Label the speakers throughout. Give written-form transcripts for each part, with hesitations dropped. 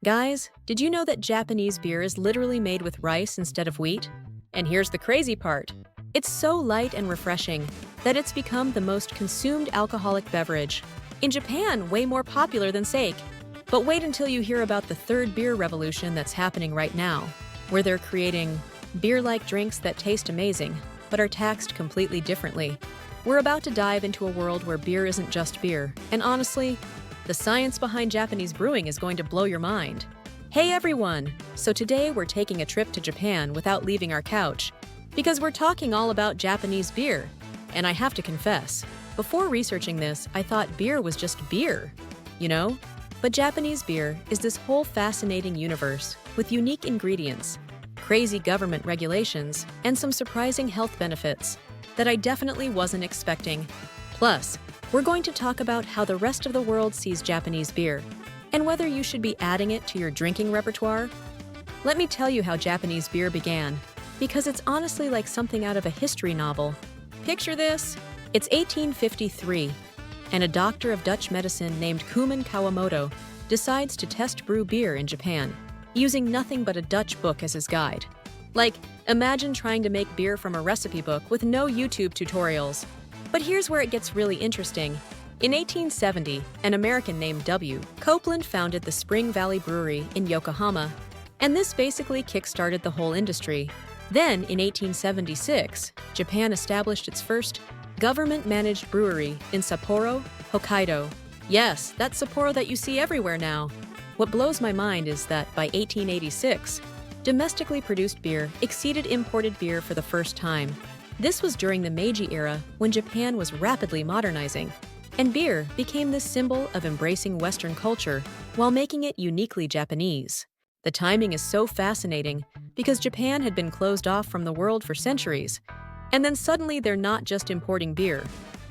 Speaker 1: Guys, did you know that Japanese beer is literally made with rice instead of wheat? And here's the crazy part. It's so light and refreshing that it's become the most consumed alcoholic beverage. In Japan, way more popular than sake. But wait until you hear about the third beer revolution that's happening right now, where they're creating beer-like drinks that taste amazing, but are taxed completely differently. We're about to dive into a world where beer isn't just beer, and honestly, the science behind Japanese brewing is going to blow your mind. Hey everyone! So today we're taking a trip to Japan without leaving our couch, because we're talking all about Japanese beer. And I have to confess, before researching this, I thought beer was just beer, you know? But Japanese beer is this whole fascinating universe with unique ingredients, crazy government regulations, and some surprising health benefits that I definitely wasn't expecting. Plus, we're going to talk about how the rest of the world sees Japanese beer, and whether you should be adding it to your drinking repertoire. Let me tell you how Japanese beer began, because it's honestly like something out of a history novel. Picture this. It's 1853, and a doctor of Dutch medicine named Kuman Kawamoto decides to test brew beer in Japan, using nothing but a Dutch book as his guide. Like, imagine trying to make beer from a recipe book with no YouTube tutorials. But here's where it gets really interesting. In 1870, an American named W. Copeland founded the Spring Valley Brewery in Yokohama, and this basically kick-started the whole industry. Then, in 1876, Japan established its first government-managed brewery in Sapporo, Hokkaido. Yes, that's Sapporo that you see everywhere now. What blows my mind is that by 1886, domestically produced beer exceeded imported beer for the first time. This was during the Meiji era, when Japan was rapidly modernizing, and beer became this symbol of embracing Western culture while making it uniquely Japanese. The timing is so fascinating because Japan had been closed off from the world for centuries, and then suddenly they're not just importing beer,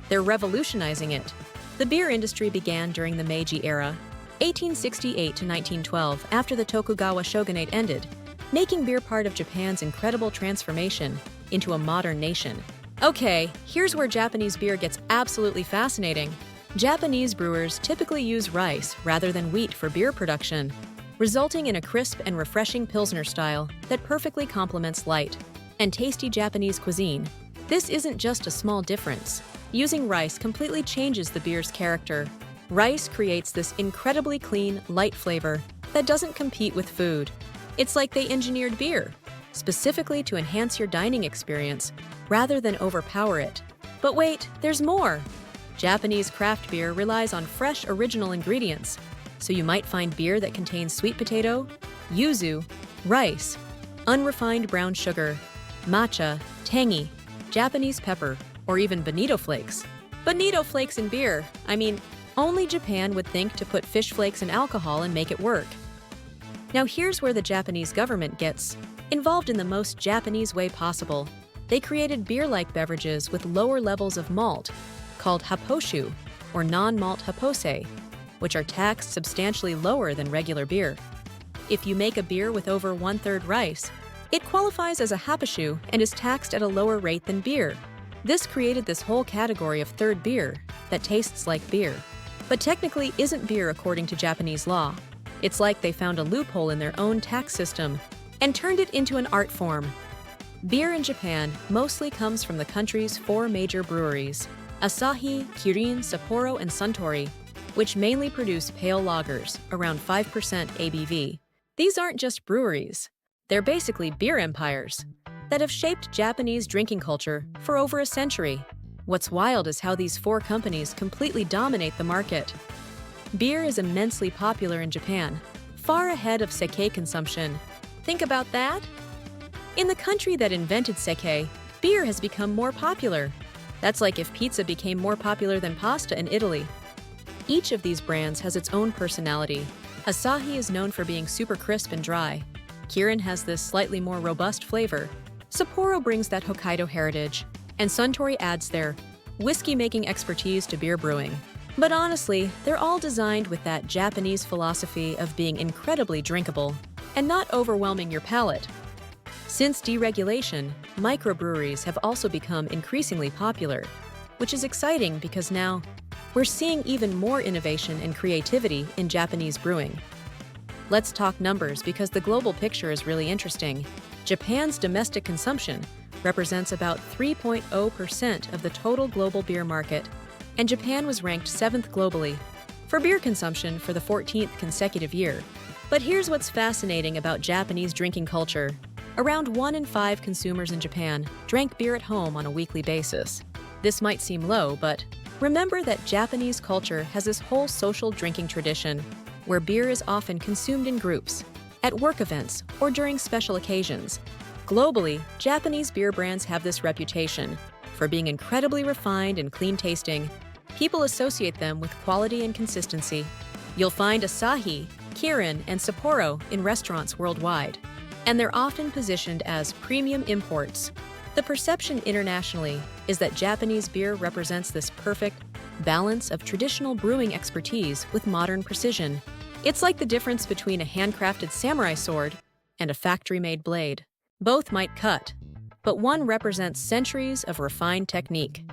Speaker 1: they're revolutionizing it. The beer industry began during the Meiji era, 1868 to 1912, after the Tokugawa shogunate ended, making beer part of Japan's incredible transformation into a modern nation. Okay, here's where Japanese beer gets absolutely fascinating. Japanese brewers typically use rice rather than wheat for beer production, resulting in a crisp and refreshing Pilsner style that perfectly complements light and tasty Japanese cuisine. This isn't just a small difference. Using rice completely changes the beer's character. Rice creates this incredibly clean, light flavor that doesn't compete with food. It's like they engineered beer specifically to enhance your dining experience rather than overpower it. But wait, there's more! Japanese craft beer relies on fresh, original ingredients, so you might find beer that contains sweet potato, yuzu, rice, unrefined brown sugar, matcha, tangy, Japanese pepper, or even bonito flakes. Bonito flakes in beer! I mean, only Japan would think to put fish flakes in alcohol and make it work. Now here's where the Japanese government gets involved in the most Japanese way possible. They created beer-like beverages with lower levels of malt, called happoshu, or non-malt happose, which are taxed substantially lower than regular beer. If you make a beer with over 1/3 rice, it qualifies as a happoshu and is taxed at a lower rate than beer. This created this whole category of third beer that tastes like beer, but technically isn't beer according to Japanese law. It's like they found a loophole in their own tax system and turned it into an art form. Beer in Japan mostly comes from the country's 4 major breweries, Asahi, Kirin, Sapporo, and Suntory, which mainly produce pale lagers, around 5% ABV. These aren't just breweries. They're basically beer empires that have shaped Japanese drinking culture for over a century. What's wild is how these 4 companies completely dominate the market. Beer is immensely popular in Japan, far ahead of sake consumption. Think about that? In the country that invented sake, beer has become more popular. That's like if pizza became more popular than pasta in Italy. Each of these brands has its own personality. Asahi is known for being super crisp and dry. Kirin has this slightly more robust flavor. Sapporo brings that Hokkaido heritage, and Suntory adds their whiskey-making expertise to beer brewing. But honestly, they're all designed with that Japanese philosophy of being incredibly drinkable and not overwhelming your palate. Since deregulation, microbreweries have also become increasingly popular, which is exciting because now we're seeing even more innovation and creativity in Japanese brewing. Let's talk numbers because the global picture is really interesting. Japan's domestic consumption represents about 3.0% of the total global beer market, and Japan was ranked 7th globally for beer consumption for the 14th consecutive year. But here's what's fascinating about Japanese drinking culture. Around 1 in 5 consumers in Japan drank beer at home on a weekly basis. This might seem low, but remember that Japanese culture has this whole social drinking tradition where beer is often consumed in groups, at work events, or during special occasions. Globally, Japanese beer brands have this reputation for being incredibly refined and clean-tasting. People associate them with quality and consistency. You'll find Asahi, Kirin, and Sapporo in restaurants worldwide, and they're often positioned as premium imports. The perception internationally is that Japanese beer represents this perfect balance of traditional brewing expertise with modern precision. It's like the difference between a handcrafted samurai sword and a factory-made blade. Both might cut, but one represents centuries of refined technique.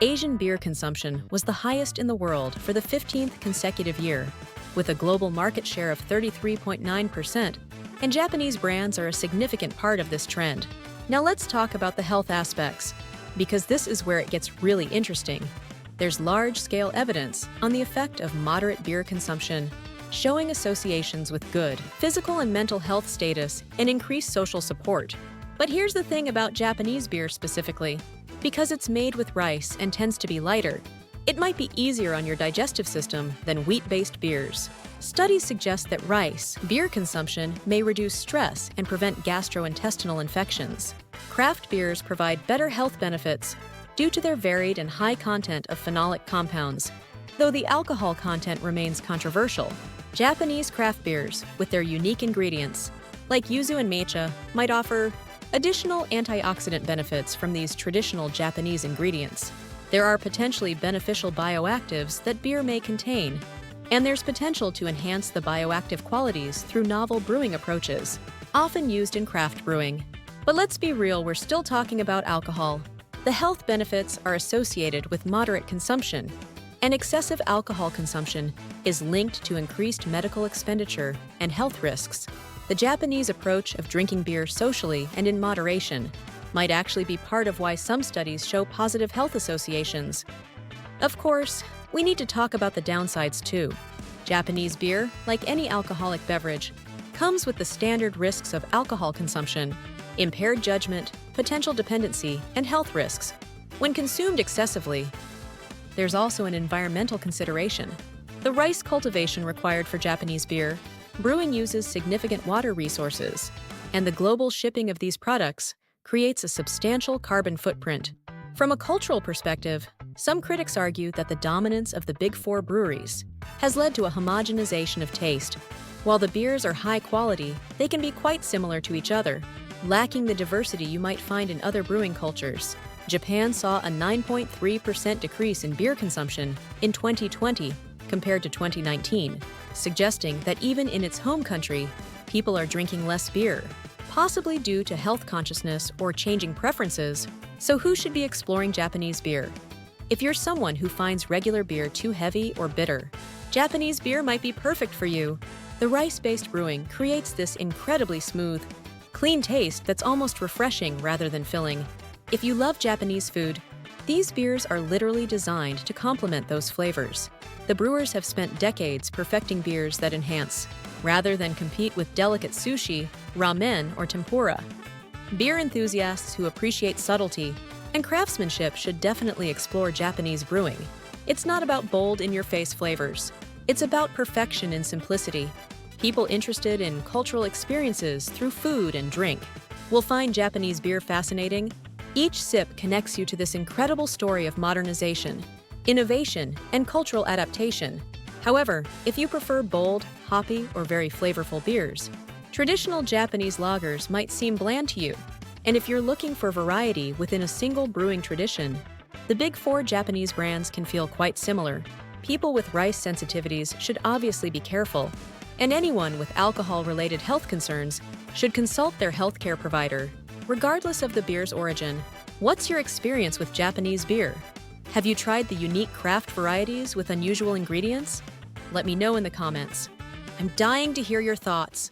Speaker 1: Asian beer consumption was the highest in the world for the 15th consecutive year, with a global market share of 33.9%, and Japanese brands are a significant part of this trend. Now let's talk about the health aspects, because this is where it gets really interesting. There's large-scale evidence on the effect of moderate beer consumption, showing associations with good physical and mental health status and increased social support. But here's the thing about Japanese beer specifically. Because it's made with rice and tends to be lighter, it might be easier on your digestive system than wheat-based beers. Studies suggest that rice beer consumption may reduce stress and prevent gastrointestinal infections. Craft beers provide better health benefits due to their varied and high content of phenolic compounds. Though the alcohol content remains controversial, Japanese craft beers, with their unique ingredients, like yuzu and matcha, might offer additional antioxidant benefits from these traditional Japanese ingredients. There are potentially beneficial bioactives that beer may contain, and there's potential to enhance the bioactive qualities through novel brewing approaches, often used in craft brewing. But let's be real, we're still talking about alcohol. The health benefits are associated with moderate consumption, and excessive alcohol consumption is linked to increased medical expenditure and health risks. The Japanese approach of drinking beer socially and in moderation might actually be part of why some studies show positive health associations. Of course, we need to talk about the downsides too. Japanese beer, like any alcoholic beverage, comes with the standard risks of alcohol consumption, impaired judgment, potential dependency, and health risks. When consumed excessively, there's also an environmental consideration. The rice cultivation required for Japanese beer, brewing uses significant water resources, and the global shipping of these products creates a substantial carbon footprint. From a cultural perspective, some critics argue that the dominance of the Big Four breweries has led to a homogenization of taste. While the beers are high quality, they can be quite similar to each other, lacking the diversity you might find in other brewing cultures. Japan saw a 9.3% decrease in beer consumption in 2020 compared to 2019, suggesting that even in its home country, people are drinking less beer, possibly due to health consciousness or changing preferences. So who should be exploring Japanese beer? If you're someone who finds regular beer too heavy or bitter, Japanese beer might be perfect for you. The rice-based brewing creates this incredibly smooth, clean taste that's almost refreshing rather than filling. If you love Japanese food, these beers are literally designed to complement those flavors. The brewers have spent decades perfecting beers that enhance, rather than compete with delicate sushi, ramen, or tempura. Beer enthusiasts who appreciate subtlety and craftsmanship should definitely explore Japanese brewing. It's not about bold, in-your-face flavors. It's about perfection and simplicity. People interested in cultural experiences through food and drink will find Japanese beer fascinating. Each sip connects you to this incredible story of modernization, innovation, and cultural adaptation. However, if you prefer bold, hoppy, or very flavorful beers, traditional Japanese lagers might seem bland to you. And if you're looking for variety within a single brewing tradition, the Big Four Japanese brands can feel quite similar. People with rice sensitivities should obviously be careful, and anyone with alcohol-related health concerns should consult their healthcare provider. Regardless of the beer's origin, what's your experience with Japanese beer? Have you tried the unique craft varieties with unusual ingredients? Let me know in the comments. I'm dying to hear your thoughts.